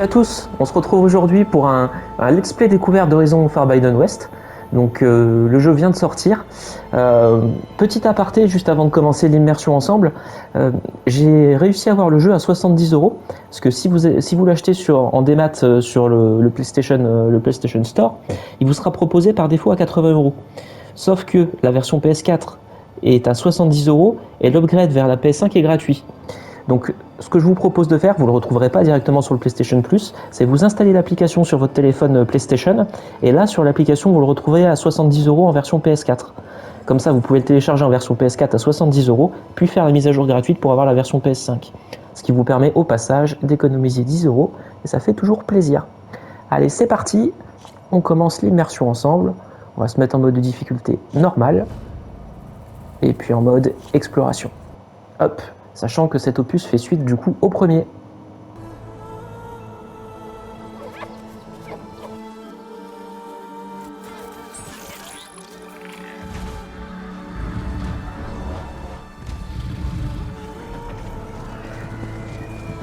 À tous, on se retrouve aujourd'hui pour un let's play découverte d'Horizon Forbidden West. Donc le jeu vient de sortir. Petit aparté juste avant de commencer l'immersion ensemble, j'ai réussi à avoir le jeu à 70 €. Parce que si vous l'achetez en démat sur le PlayStation Store, il vous sera proposé par défaut à 80 €. Sauf que la version PS4 est à 70 € et l'upgrade vers la PS5 est gratuit. Donc, ce que je vous propose de faire, vous ne le retrouverez pas directement sur le PlayStation Plus, c'est vous installer l'application sur votre téléphone PlayStation, et là, sur l'application, vous le retrouverez à 70 € en version PS4. Comme ça, vous pouvez le télécharger en version PS4 à 70 €, puis faire la mise à jour gratuite pour avoir la version PS5. Ce qui vous permet au passage d'économiser 10 €, et ça fait toujours plaisir. Allez, c'est parti, on commence l'immersion ensemble. On va se mettre en mode de difficulté normale, et puis en mode exploration. Hop, sachant que cet opus fait suite du coup au premier.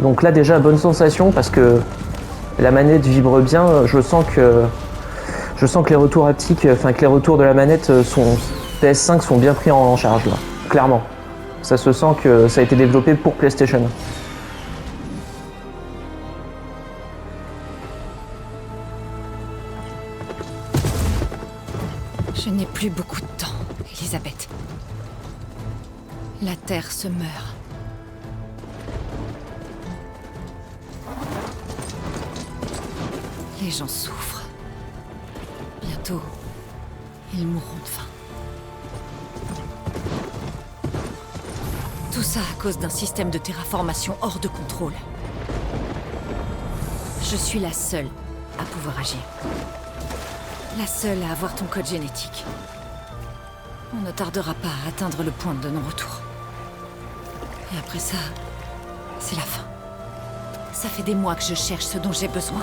Donc là déjà bonne sensation parce que la manette vibre bien, je sens que les retours haptiques, enfin que les retours de la manette PS5 sont bien pris en charge là, clairement. Ça se sent que ça a été développé pour PlayStation. Je n'ai plus beaucoup de temps, Elisabeth. La Terre se meurt. Les gens souffrent. Bientôt, ils mourront de faim. Tout ça à cause d'un système de terraformation hors de contrôle. Je suis la seule à pouvoir agir. La seule à avoir ton code génétique. On ne tardera pas à atteindre le point de non-retour. Et après ça, c'est la fin. Ça fait des mois que je cherche ce dont j'ai besoin.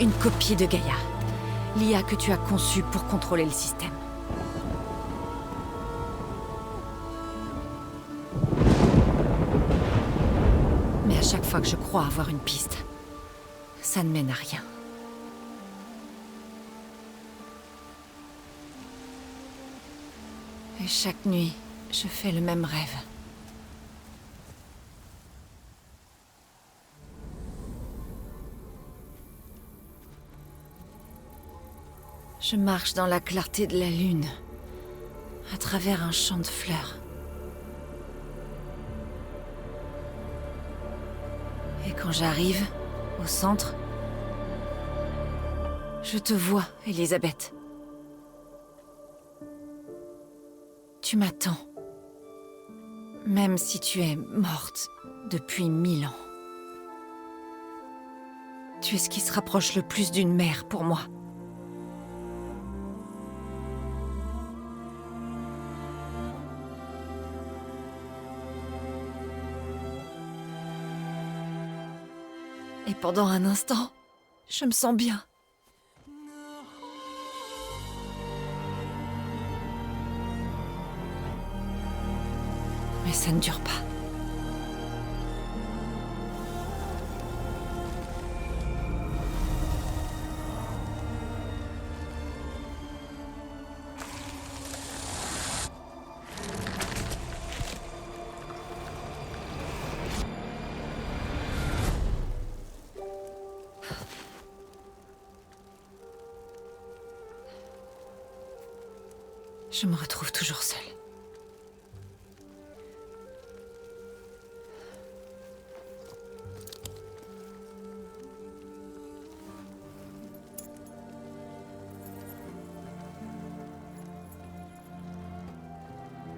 Une copie de Gaïa. L'IA que tu as conçue pour contrôler le système. Mais à chaque fois que je crois avoir une piste, ça ne mène à rien. Et chaque nuit, je fais le même rêve. Je marche dans la clarté de la lune, à travers un champ de fleurs. Et quand j'arrive, au centre, je te vois, Elisabeth. Tu m'attends. Même si tu es morte depuis 1000 ans. Tu es ce qui se rapproche le plus d'une mère pour moi. Et pendant un instant, je me sens bien. Mais ça ne dure pas. Je me retrouve toujours seule.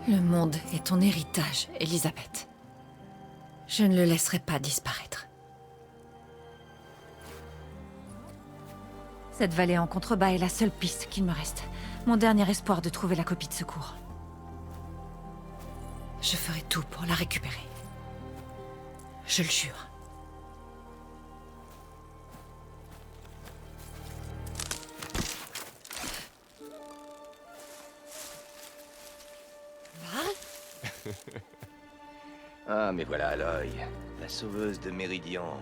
Le monde est ton héritage, Elisabeth. Je ne le laisserai pas disparaître. Cette vallée en contrebas est la seule piste qu'il me reste. Mon dernier espoir de trouver la copie de secours. Je ferai tout pour la récupérer. Je le jure. Ah, mais voilà Aloy, la sauveuse de Méridian,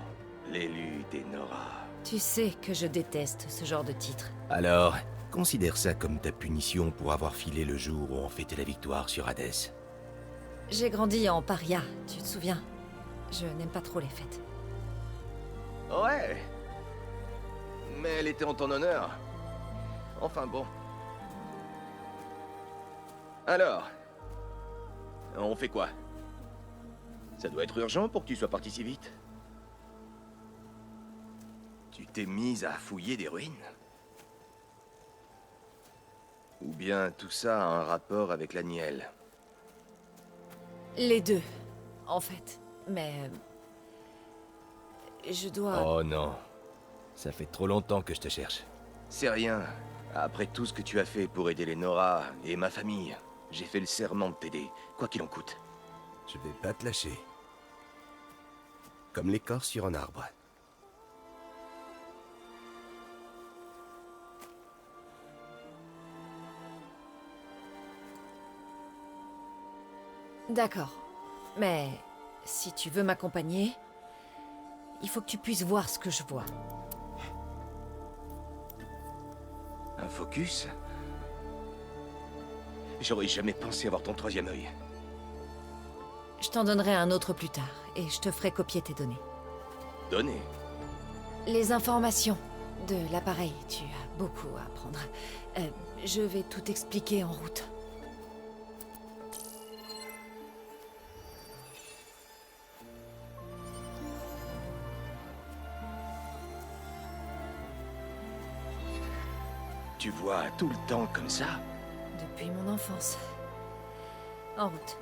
L'élu des Nora. Tu sais que je déteste ce genre de titre. Alors, considère ça comme ta punition pour avoir filé le jour où on fêtait la victoire sur Hades. J'ai grandi en paria, tu te souviens? Je n'aime pas trop les fêtes. Ouais. Mais elle était en ton honneur. Enfin bon. Alors, on fait quoi? Ça doit être urgent pour que tu sois parti si vite. Tu t'es mise à fouiller des ruines? Ou bien tout ça a un rapport avec la Nielle? Les deux, en fait. Mais... je dois... Oh non. Ça fait trop longtemps que je te cherche. C'est rien. Après tout ce que tu as fait pour aider les Nora et ma famille, j'ai fait le serment de t'aider, quoi qu'il en coûte. Je vais pas te lâcher. Comme l'écorce sur un arbre. D'accord. Mais si tu veux m'accompagner, il faut que tu puisses voir ce que je vois. Un focus? J'aurais jamais pensé avoir ton troisième œil. Je t'en donnerai un autre plus tard, et je te ferai copier tes données. Donné. Les informations de l'appareil, tu as beaucoup à apprendre. Je vais tout expliquer en route. Tu vois tout le temps comme ça? Depuis mon enfance. En route.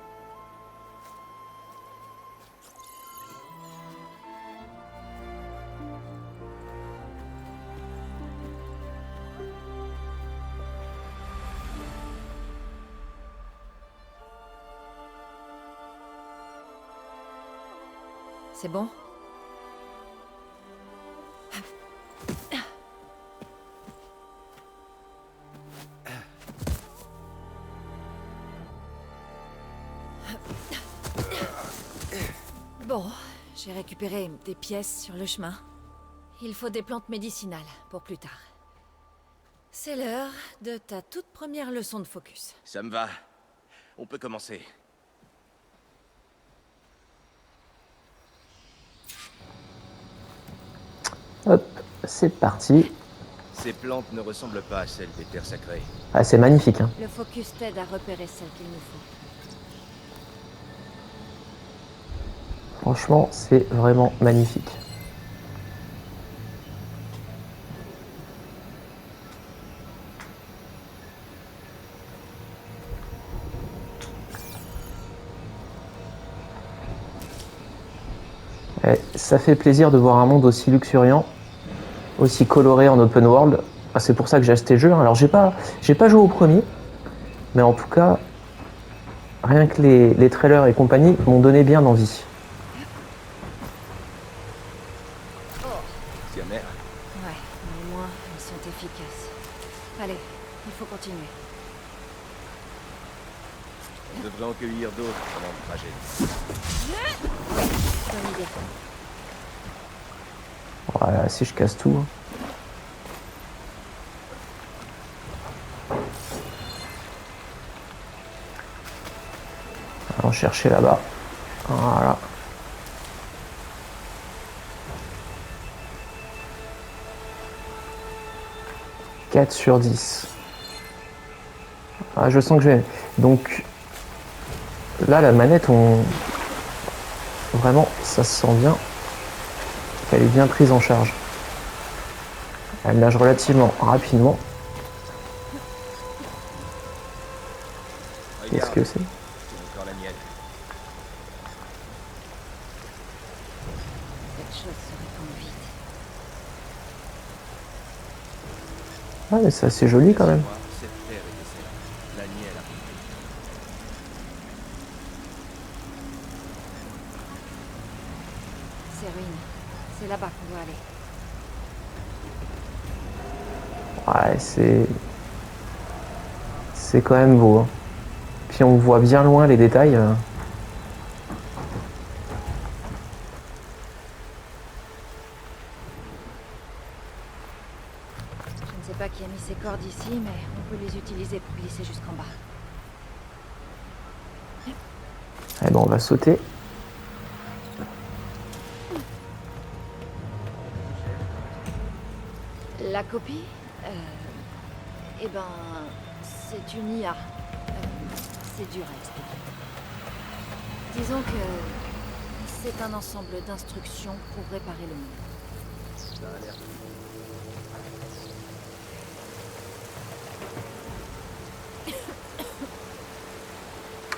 C'est bon? Bon, j'ai récupéré des pièces sur le chemin. Il faut des plantes médicinales pour plus tard. C'est l'heure de ta toute première leçon de focus. Ça me va. On peut commencer. Hop, c'est parti. Ces plantes ne ressemblent pas à celles des terres sacrées. Ah, c'est magnifique, hein. Le focus t'aide à repérer celle qu'il nous faut. Franchement, c'est vraiment magnifique. Ça fait plaisir de voir un monde aussi luxuriant, aussi coloré en open world. Ah, c'est pour ça que j'ai acheté le jeu. Alors j'ai pas joué au premier, mais en tout cas, rien que les trailers et compagnie m'ont donné bien envie. C'est amer. Ouais, mais au moins, elles sont efficaces. Allez, il faut continuer. On devrait en cueillir d'autres pendant le trajet. Bonne idée. Voilà, si je casse tout. Allons chercher là-bas. Voilà. « 4 sur 10. Ah, je sens que je vais... Donc, là, la manette, vraiment, ça se sent bien. Elle est bien prise en charge. Elle nage relativement rapidement. Qu'est-ce Regarde, que c'est? c'est encore la mienne. Cette chose se répand vite. Ah, mais c'est assez joli quand même. Moi, cette terre était celle. La Nielle a pris. Ces ruines, c'est là-bas qu'on doit aller. Ouais, c'est quand même beau, hein. Puis on voit bien loin les détails. pas qui a mis ces cordes ici, mais on peut les utiliser pour glisser jusqu'en bas. Eh ben, on va sauter. La copie Eh ben, c'est une IA. C'est dur à expliquer. Disons que c'est un ensemble d'instructions pour réparer le monde.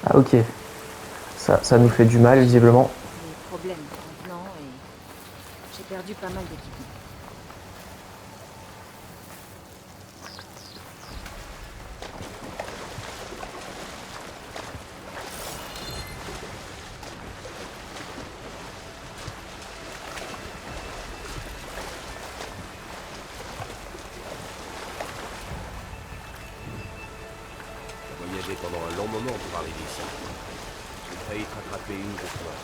Ah ok. Ça nous fait du mal, visiblement. Des problèmes maintenant et j'ai perdu pas mal d'équipements. Voyager pendant un long moment pour arriver ici. J'ai failli te rattraper une de fois.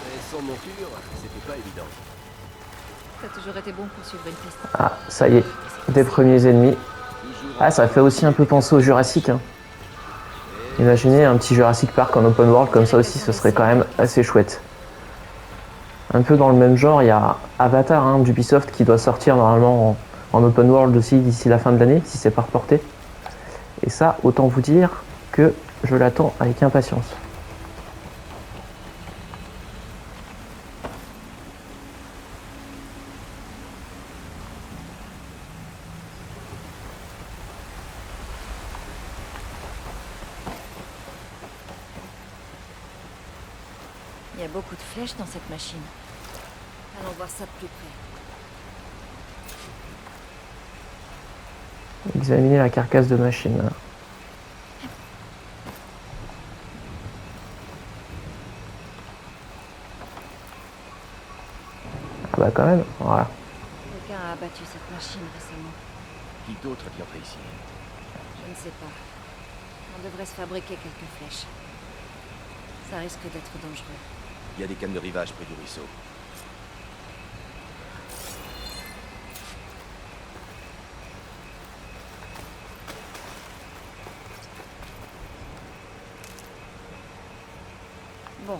Mais sans monture, c'était pas évident. Ça a toujours été bon pour suivre une piste. Ah, ça y est. Des premiers ennemis. Ah, ça fait aussi un peu penser au Jurassic. Hein. Imaginez un petit Jurassic Park en open world comme ça aussi, ce serait quand même assez chouette. Un peu dans le même genre, il y a Avatar hein, d'Ubisoft qui doit sortir normalement en open world aussi d'ici la fin de l'année, si c'est pas reporté. Et ça, autant vous dire que je l'attends avec impatience. Il y a beaucoup de flèches dans cette machine. Allons voir ça de plus près. Examiner la carcasse de machine. Ah bah quand même, voilà. Quelqu'un a abattu cette machine récemment. Qui d'autre est entré ici? Je ne sais pas. On devrait se fabriquer quelques flèches. Ça risque d'être dangereux. Il y a des cannes de rivage près du ruisseau. Bon.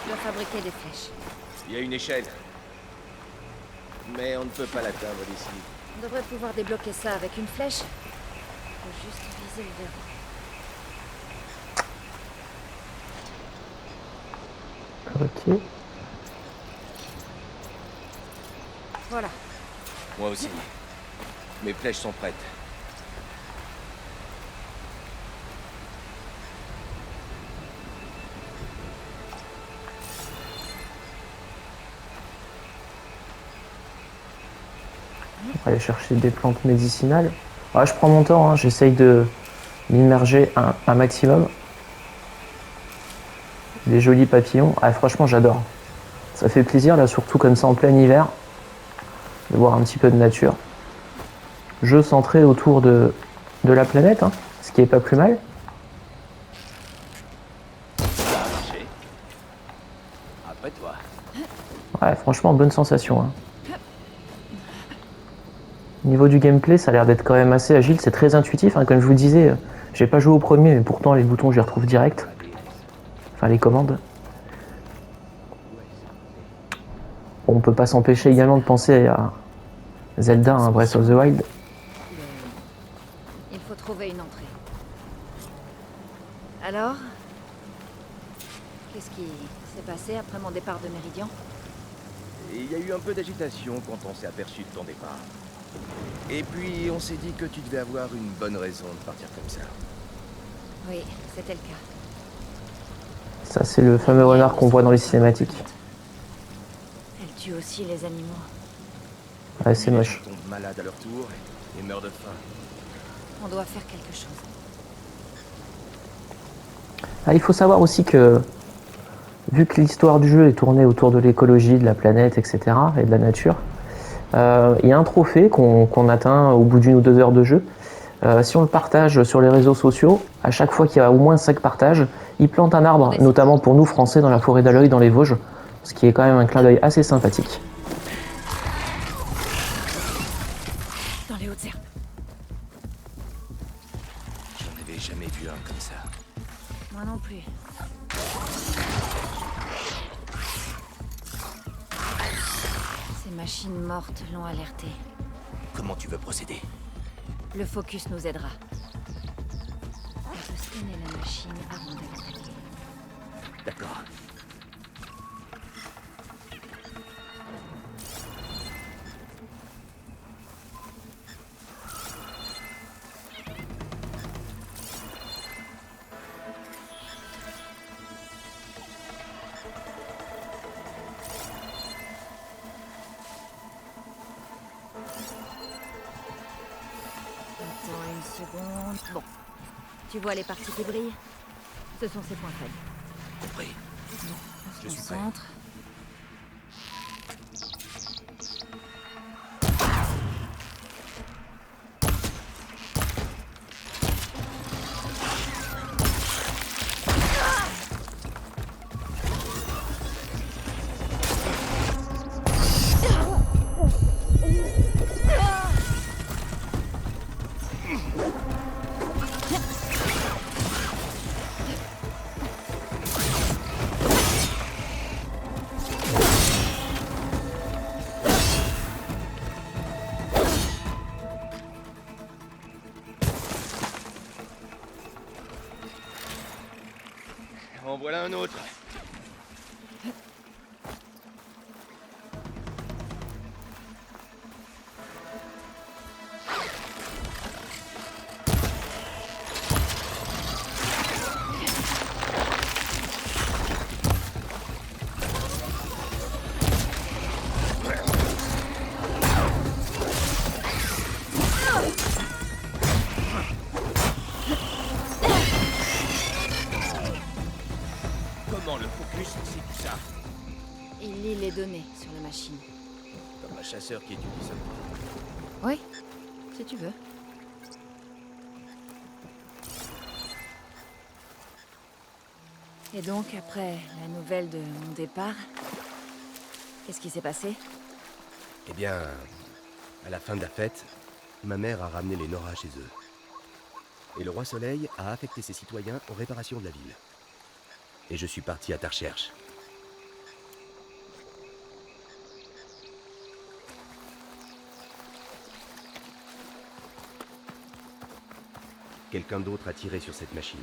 Je dois fabriquer des flèches. Il y a une échelle. Mais on ne peut pas l'atteindre d'ici. On devrait pouvoir débloquer ça avec une flèche. Faut juste viser le verrou. Ok. Voilà. Moi aussi. Mes flèches sont prêtes. On va aller chercher des plantes médicinales. Ouais, je prends mon temps, hein, j'essaye de m'immerger un maximum. Des jolis papillons. Ah, franchement, j'adore. Ça fait plaisir, là, surtout comme ça en plein hiver, de voir un petit peu de nature. Jeu centré autour de la planète, hein, ce qui est pas plus mal. Ça a marché. Après toi. Ouais, franchement, bonne sensation. Hein. Au niveau du gameplay, ça a l'air d'être quand même assez agile, c'est très intuitif. Hein. Comme je vous disais, j'ai pas joué au premier, mais pourtant les boutons, je les retrouve direct. Enfin, les commandes. On peut pas s'empêcher également de penser à Zelda, hein, Breath of the Wild. Il faut trouver une entrée. Alors? Qu'est-ce qui s'est passé après mon départ de Méridian? Et il y a eu un peu d'agitation quand on s'est aperçu de ton départ. Et puis on s'est dit que tu devais avoir une bonne raison de partir comme ça. Oui, c'était le cas. Ça, c'est le fameux renard qu'on voit dans les cinématiques. Elle tue aussi les animaux. Ouais, c'est Les moche. gens tombent malades à leur tour et meurent de faim. On doit faire quelque chose. Ah, il faut savoir aussi que, vu que l'histoire du jeu est tournée autour de l'écologie, de la planète, etc., et de la nature, il y a un trophée qu'on atteint au bout d'1 ou 2 heures de jeu. Si on le partage sur les réseaux sociaux, à chaque fois qu'il y a au moins 5 partages, il plante un arbre, notamment pour nous Français dans la forêt d'Alloy dans les Vosges, ce qui est quand même un clin d'œil assez sympathique. Ces machines mortes l'ont alerté. Comment tu veux procéder? Le focus nous aidera. On peut scanner la machine avant de l'attaquer. D'accord. Attends une seconde. Bon. Tu vois les parties qui brillent? Ce sont ses points faibles. Compris. On Je se suis prêt. concentre. En voilà un autre. Comment le focus c'est tout ça? Il lit les données sur la machine. Comme un chasseur qui étudie sa proie. Oui, si tu veux. Et donc, après la nouvelle de mon départ, qu'est-ce qui s'est passé? Eh bien, à la fin de la fête, ma mère a ramené les Nora chez eux. Et le roi Soleil a affecté ses citoyens aux réparations de la ville. Et je suis parti à ta recherche. Quelqu'un d'autre a tiré sur cette machine.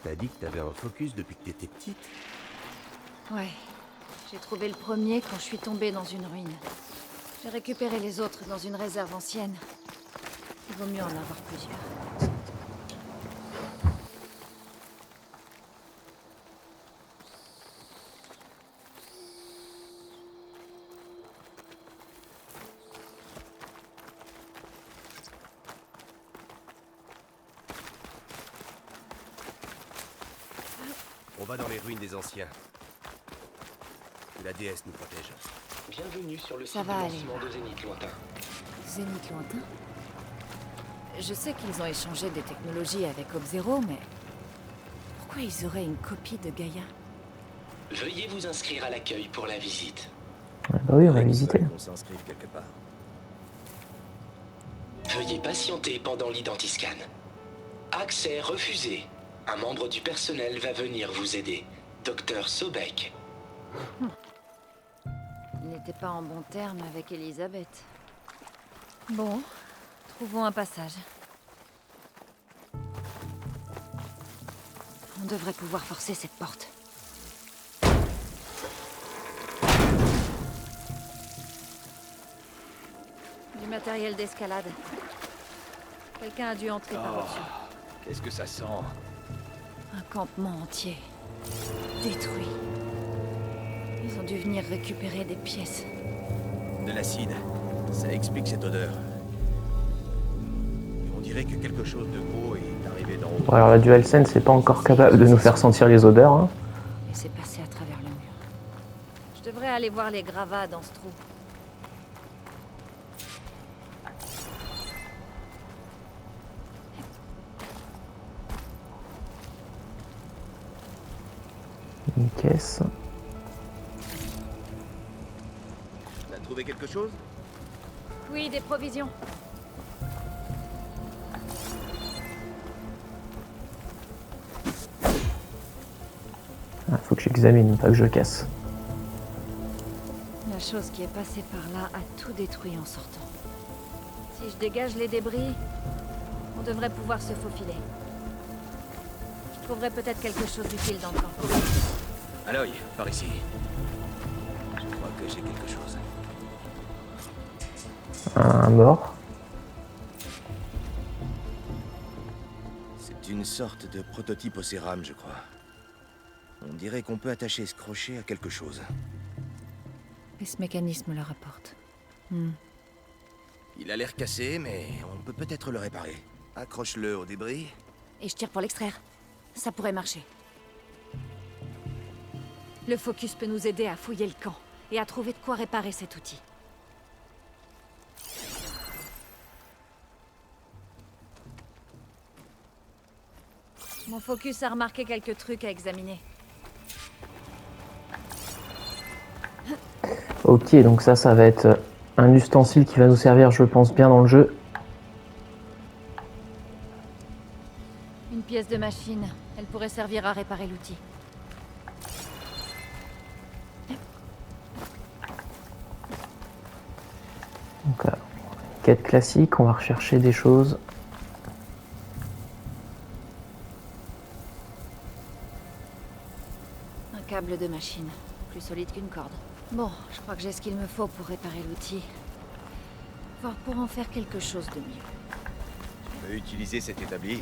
T'as dit que t'avais un focus depuis que t'étais petite? Ouais. J'ai trouvé le premier quand je suis tombée dans une ruine. J'ai récupéré les autres dans une réserve ancienne. Il vaut mieux en avoir plusieurs. On va dans les ruines des anciens. Que la déesse nous protège. Bienvenue sur le Ça site de va aller. lancement de Zénith lointain. Zénith lointain? Je sais qu'ils ont échangé des technologies avec Ob-Zero, mais... pourquoi ils auraient une copie de Gaïa? Veuillez vous inscrire à l'accueil pour la visite. Ah bah oui, on va visiter. On s'inscrive quelque part. Veuillez patienter pendant l'identiscan. Accès refusé. Un membre du personnel va venir vous aider. Docteur Sobek. Il n'était pas en bon terme avec Elisabeth. Bon, trouvons un passage. On devrait pouvoir forcer cette porte. Du matériel d'escalade. Quelqu'un a dû entrer par au-dessus. Qu'est-ce que ça sent? Un campement entier. Détruit. Ils ont dû venir récupérer des pièces. De l'acide. Ça explique cette odeur. On dirait que quelque chose de gros est arrivé d'en haut. Bon, alors la DualSense n'est pas encore capable de nous faire sentir les odeurs. Hein. Et c'est passé à travers le mur. Je devrais aller voir les gravats dans ce trou. Une caisse. T'as trouvé quelque chose? Oui, des provisions. Ah, faut que j'examine, pas que je casse. La chose qui est passée par là a tout détruit en sortant. Si je dégage les débris, on devrait pouvoir se faufiler. Je trouverai peut-être quelque chose d'utile dans le camp. Aloy, par ici. Je crois que j'ai quelque chose. Un mort. C'est une sorte de prototype au cérame, je crois. On dirait qu'on peut attacher ce crochet à quelque chose. Et ce mécanisme le rapporte. Il a l'air cassé, mais on peut peut-être le réparer. Accroche-le au débris. Et je tire pour l'extraire. Ça pourrait marcher. Le focus peut nous aider à fouiller le camp et à trouver de quoi réparer cet outil. Mon focus a remarqué quelques trucs à examiner. Ok, donc ça va être un ustensile qui va nous servir, je pense, bien dans le jeu. Une pièce de machine. Elle pourrait servir à réparer l'outil. Donc là, quête classique, on va rechercher des choses. Un câble de machine. Plus solide qu'une corde. Bon, je crois que j'ai ce qu'il me faut pour réparer l'outil. Voire pour en faire quelque chose de mieux. Tu peux utiliser cet établi.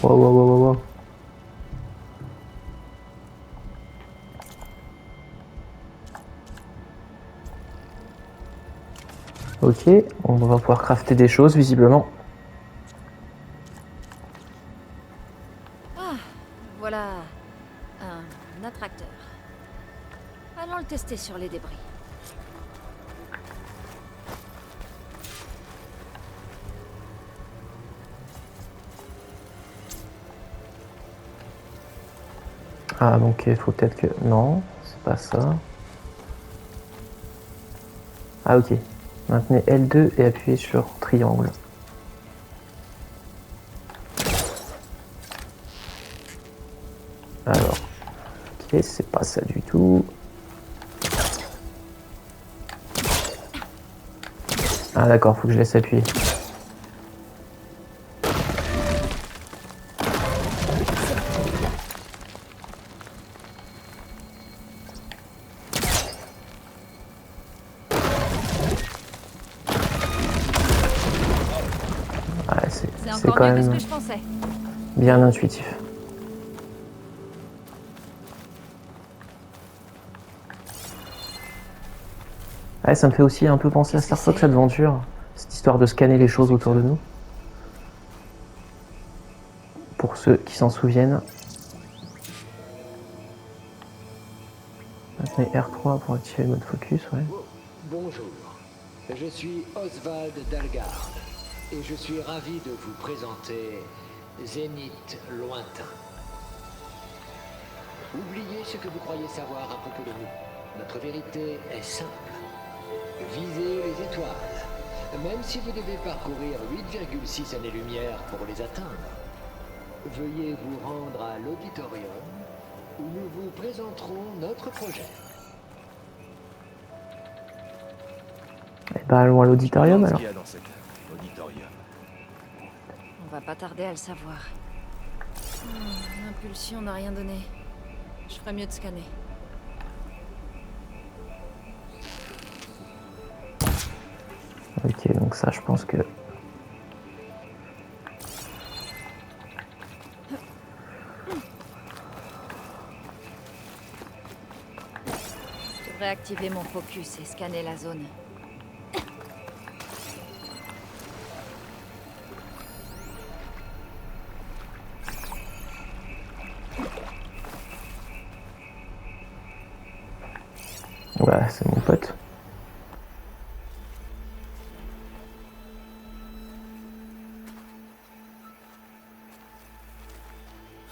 Wow. Ok, on va pouvoir crafter des choses visiblement. Ah, voilà un attracteur. Allons le tester sur les débris. Ah, donc il faut peut-être que... Non, c'est pas ça. Ah, ok. Maintenez L2 et appuyez sur triangle. Alors, ok, c'est pas ça du tout. Ah d'accord, faut que je laisse appuyer. Ouais, C'est c'est encore quand mieux que ce même que je pensais. bien intuitif. Ouais, ça me fait aussi un peu penser à Star Fox Adventure, cette histoire de scanner les choses autour de nous. Pour ceux qui s'en souviennent. Maintenez R3 pour activer le mode focus, ouais. Bonjour, je suis Oswald Dalgard et je suis ravi de vous présenter Zénith Lointain. Oubliez ce que vous croyez savoir à propos de nous. Notre vérité est simple. Visez les étoiles, même si vous devez parcourir 8,6 années-lumière pour les atteindre. Veuillez vous rendre à l'auditorium où nous vous présenterons notre projet. Et bah allons à l'auditorium Ce alors. qu'il y a dans cet auditorium. On va pas tarder à le savoir. L'impulsion n'a rien donné. Je ferais mieux de scanner. Ok, donc ça je pense que... devrais activer mon focus et scanner la zone. Ouais, c'est mon pote.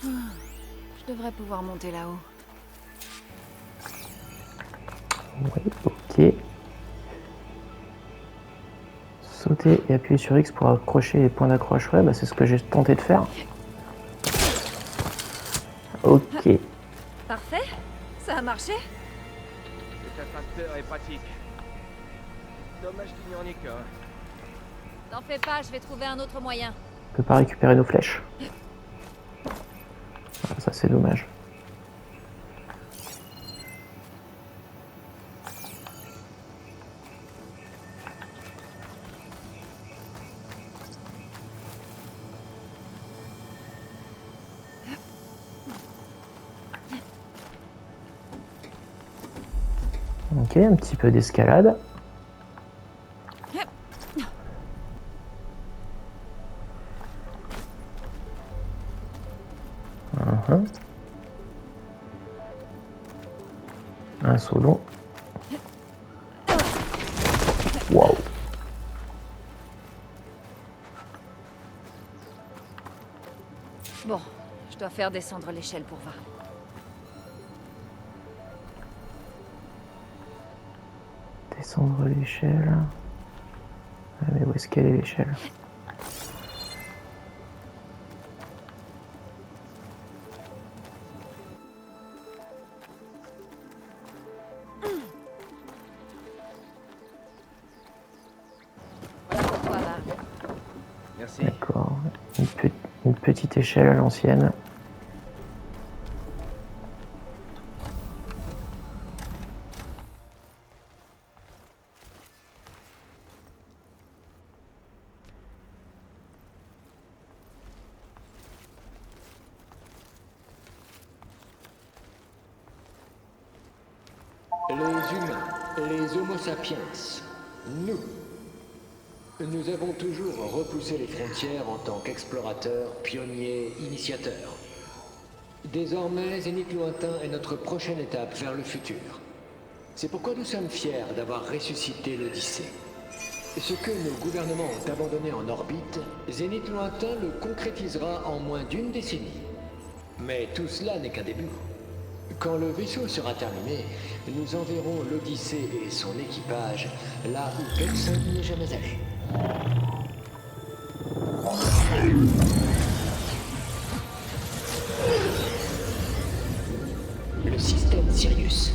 Je devrais pouvoir monter là-haut. Oui, ok. Sauter et appuyer sur X pour accrocher les points d'accroche. Ouais, bah c'est ce que j'ai tenté de faire. Ok. Parfait. Ça a marché. Le catapulteur est pratique. Dommage qu'il n'y en ait qu'un. T'en fais pas, je vais trouver un autre moyen. On peut pas récupérer nos flèches. Ah, ça c'est dommage. Ok, un petit peu d'escalade. Un saut long. Waouh. Bon, je dois faire descendre l'échelle pour voir. Descendre l'échelle. Ah, mais où est-ce qu'elle est l'échelle? Voilà pour toi, là. Merci. D'accord. Une petite échelle à l'ancienne. Les humains, les Homo sapiens, nous avons toujours repoussé les frontières en tant qu'explorateurs, pionniers, initiateurs. Désormais, Zénith Lointain est notre prochaine étape vers le futur. C'est pourquoi nous sommes fiers d'avoir ressuscité l'Odyssée. Ce que nos gouvernements ont abandonné en orbite, Zénith Lointain le concrétisera en moins d'une décennie. Mais tout cela n'est qu'un début. Quand le vaisseau sera terminé, nous enverrons l'Odyssée et son équipage là où personne n'est jamais allé. Le système Sirius.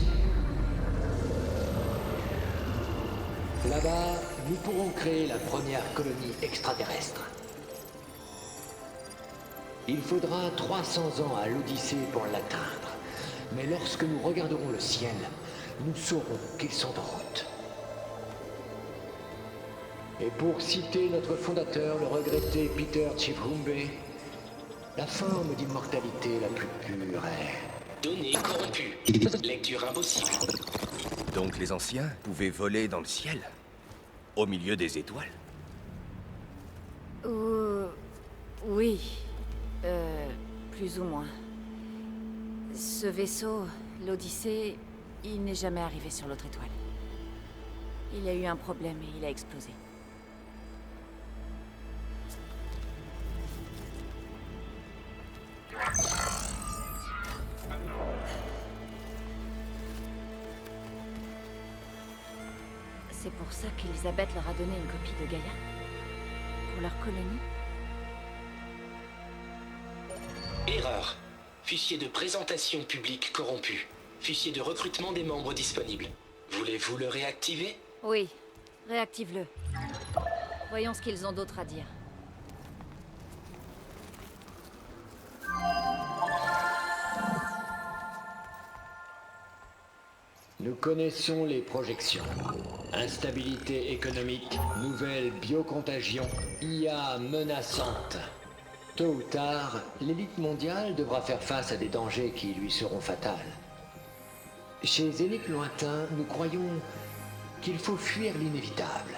Là-bas, nous pourrons créer la première colonie extraterrestre. Il faudra 300 ans à l'Odyssée pour l'atteindre. Mais lorsque nous regarderons le ciel, nous saurons qu'ils sont en route. Et pour citer notre fondateur, le regretté Peter Chivhumbe, la forme d'immortalité la plus pure est... Données corrompues. Lecture impossible. Donc les anciens pouvaient voler dans le ciel? Au milieu des étoiles? Oui. Plus ou moins. Ce vaisseau, l'Odyssée, il n'est jamais arrivé sur l'autre étoile. Il y a eu un problème et il a explosé. C'est pour ça qu'Elisabeth leur a donné une copie de Gaïa? Pour leur colonie? Erreur. Fichier de présentation publique corrompu. Fichier de recrutement des membres disponibles. Voulez-vous le réactiver? Oui. Réactive-le. Voyons ce qu'ils ont d'autre à dire. Nous connaissons les projections. Instabilité économique, nouvelle biocontagion, IA menaçante. Tôt ou tard, l'élite mondiale devra faire face à des dangers qui lui seront fatals. Chez Zénith Lointain, nous croyons qu'il faut fuir l'inévitable.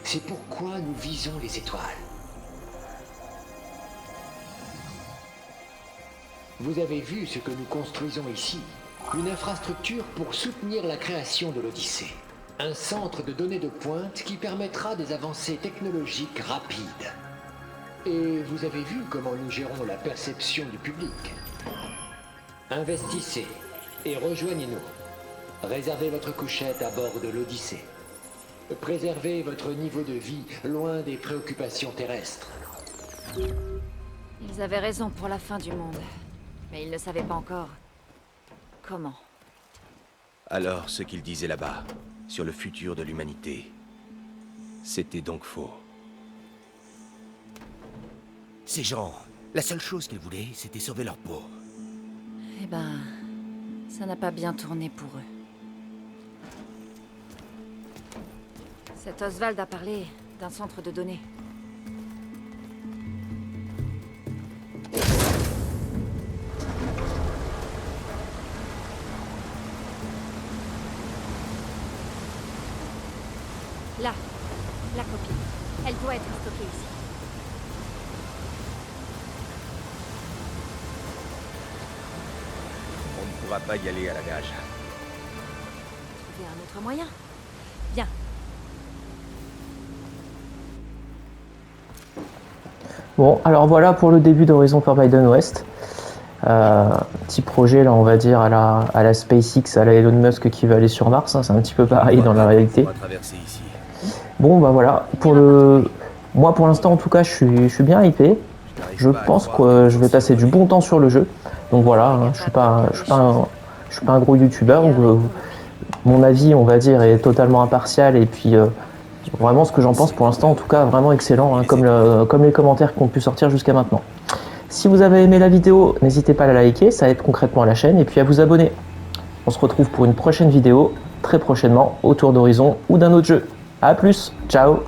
C'est pourquoi nous visons les étoiles. Vous avez vu ce que nous construisons ici. Une infrastructure pour soutenir la création de l'Odyssée. Un centre de données de pointe qui permettra des avancées technologiques rapides. Et vous avez vu comment nous gérons la perception du public. Investissez et rejoignez-nous. Réservez votre couchette à bord de l'Odyssée. Préservez votre niveau de vie loin des préoccupations terrestres. Ils avaient raison pour la fin du monde. Mais ils ne savaient pas encore comment. Alors, ce qu'ils disaient là-bas, sur le futur de l'humanité, c'était donc faux. Ces gens, la seule chose qu'ils voulaient, c'était sauver leur peau. Eh ben, ça n'a pas bien tourné pour eux. Cet Oswald a parlé d'un centre de données. Là, la copie. Elle doit être stockée ici. On ne pourra pas y aller à la nage. Trouver un autre moyen. Bien. Bon, alors voilà pour le début d'Horizon Forbidden West. Petit projet, là, on va dire, à la SpaceX, à la Elon Musk qui va aller sur Mars. Hein, c'est un petit peu pareil dans la réalité. On va traverser ici. Bon, bah voilà. Moi, pour l'instant, en tout cas, je suis bien hypé. Je pense que je vais passer du bon temps sur le jeu. Donc voilà, hein, je suis pas un gros youtubeur. Donc, mon avis, on va dire, est totalement impartial. Et puis, vraiment, ce que j'en pense pour l'instant, en tout cas, vraiment excellent, hein, comme les commentaires qui ont pu sortir jusqu'à maintenant. Si vous avez aimé la vidéo, n'hésitez pas à la liker, ça aide concrètement à la chaîne, et puis à vous abonner. On se retrouve pour une prochaine vidéo, très prochainement, autour d'Horizon ou d'un autre jeu. A plus, ciao!